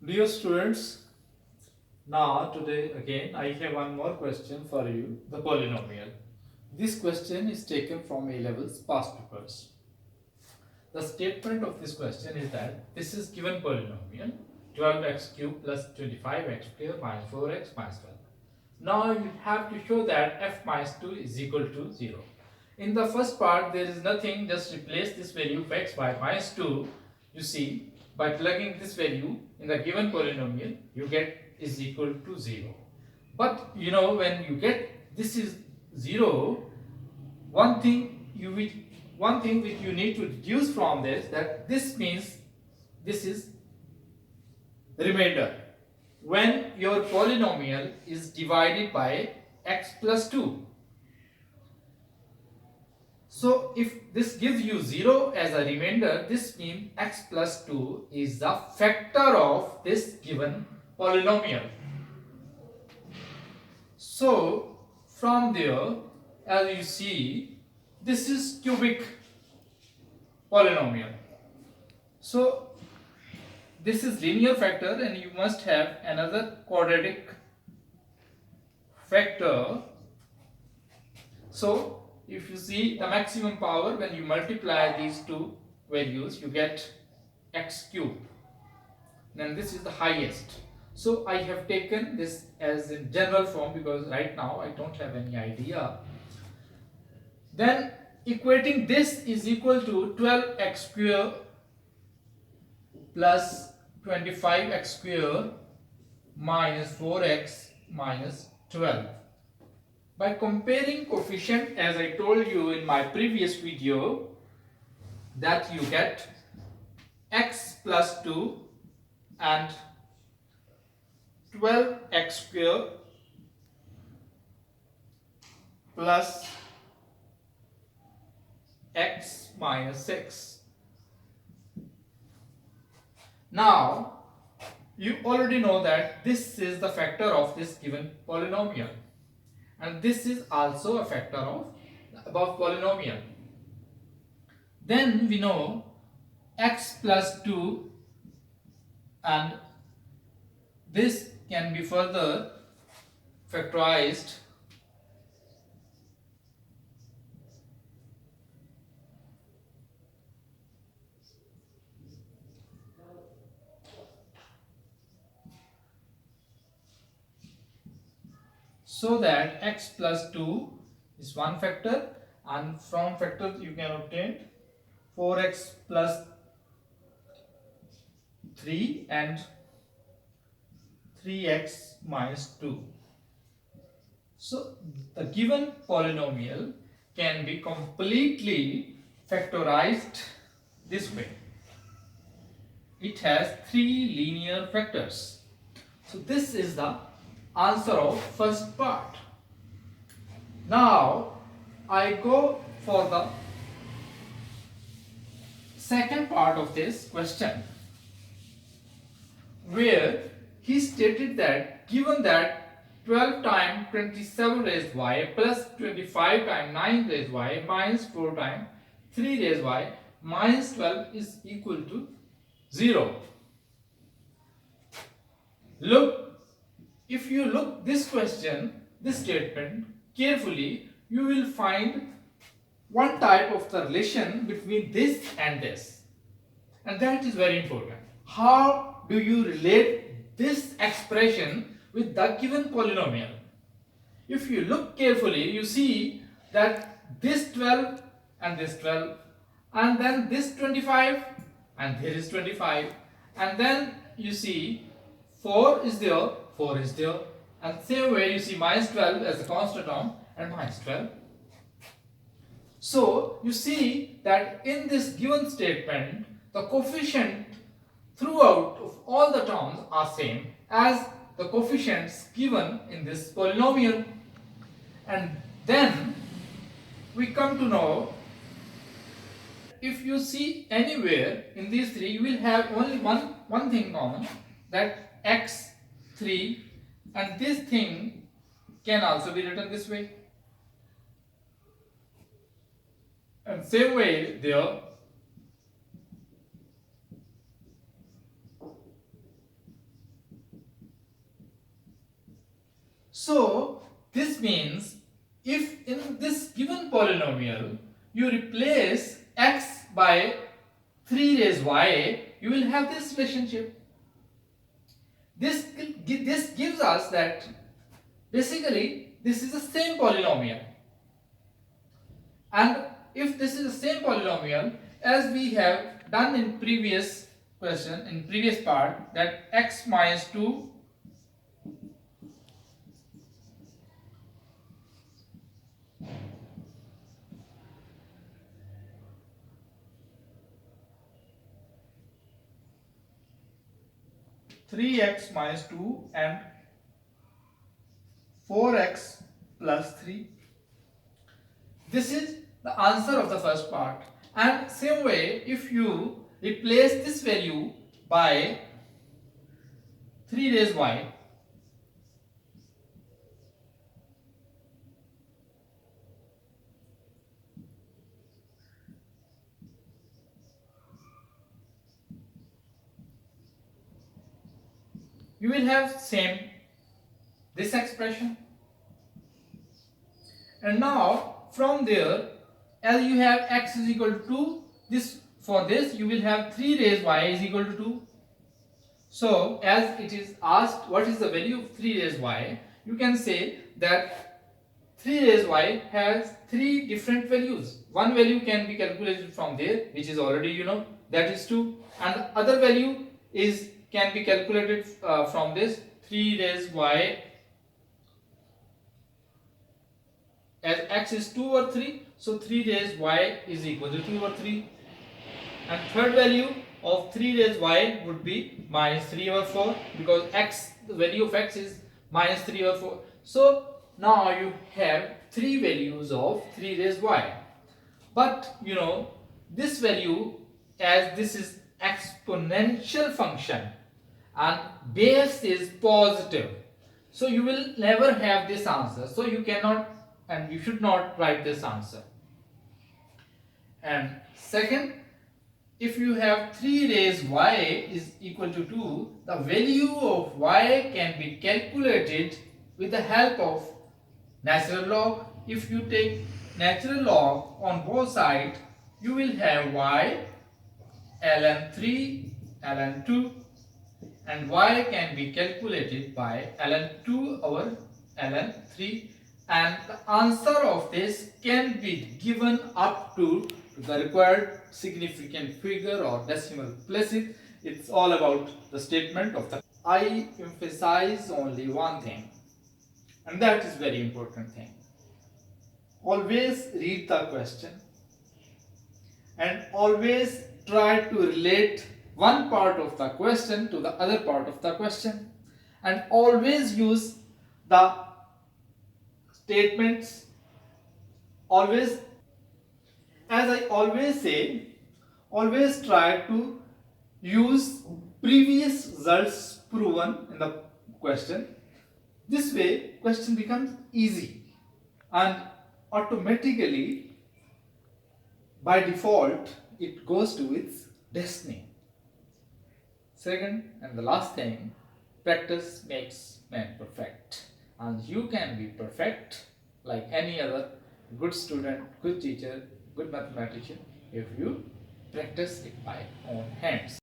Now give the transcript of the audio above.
Dear students, now today again I have one more question for you, the polynomial. This question is taken from A levels past papers. The statement of this question is that this is given polynomial 12x cubed plus 25x square minus 4x minus 12. Now you have to show that f minus 2 is equal to 0. In the first part there is nothing, just replace this value of x by minus 2. You see, by plugging this value in the given polynomial you get is equal to 0. But you know, when you get this is 0, one thing which you need to deduce from this, that this means this is remainder when your polynomial is divided by x plus 2. So if this gives you 0 as a remainder, this means x plus 2 is the factor of this given polynomial. So from there, as you see, this is cubic polynomial. So this is linear factor and you must have another quadratic factor. So if you see the maximum power, when you multiply these two values you get x cube. Then this is the highest. So I have taken this as in general form because right now I don't have any idea. Then equating this is equal to 12x square plus 25x square minus 4x minus 12. By comparing coefficient, as I told you in my previous video, that you get x plus 2 and 12x square plus x minus 6. Now you already know that this is the factor of this given polynomial, and this is also a factor of the above polynomial. Then we know x plus 2, and this can be further factorized so that x plus 2 is one factor, and from factors you can obtain 4x plus 3 and 3x minus 2. So the given polynomial can be completely factorized this way. It has 3 linear factors. So this is the answer of first part. Now I go for the second part of this question, where he stated that given that 12 times 27 raised y plus 25 times 9 raised y minus 4 times 3 raised y minus 12 is equal to 0. Look, if you look this question, this statement carefully, you will find one type of the relation between this and this, and that is very important. How do you relate this expression with the given polynomial? If you look carefully, you see that this 12 and this 12, and then this 25 and here is 25, and then you see 4 is there, 4 is there, and same way you see minus 12 as a constant term and minus 12. So you see that in this given statement the coefficient throughout of all the terms are same as the coefficients given in this polynomial. And then we come to know, if you see anywhere in these three, you will have only one thing common, that x3, and this thing can also be written this way. And same way there So this means if in this given polynomial you replace x by 3 raised y, you will have this relationship. This gives us that basically this is the same polynomial. And if this is the same polynomial as we have done in previous question, in previous part, that x minus 2 3x minus 2 and 4x plus 3. This is the answer of the first part. And same way, if you replace this value by 3 raised y, you will have same this expression. And now from there, as you have x is equal to this, for this you will have 3 raised y is equal to 2. So as it is asked what is the value of 3 raised y, you can say that 3 raised y has 3 different values. One value can be calculated from there, which is already you know, that is 2, and the other value is can be calculated from this 3 raised y, as x is 2 over 3, so 3 raised y is equal to 2 over 3, and third value of 3 raised y would be minus 3 over 4, because x, the value of x is minus 3 over 4. So now you have 3 values of 3 raised y, but you know this value, as this is exponential function and base is positive, so you will never have this answer, so you cannot and you should not write this answer. And second, if you have 3 raised y is equal to 2, the value of y can be calculated with the help of natural log. If you take natural log on both sides, you will have y ln 3 ln 2, and y can be calculated by ln 2 over ln 3, and the answer of this can be given up to the required significant figure or decimal places. It's all about the statement of the. I emphasize only one thing, and that is very important thing. Always read the question and always try to relate one part of the question to the other part of the question, and always use the statements. Always, as I always say, always try to use previous results proven in the question. This way question becomes easy and automatically by default it goes to its destiny. Second and the last thing, practice makes man perfect, and you can be perfect like any other good student, good teacher, good mathematician if you practice it by own hands.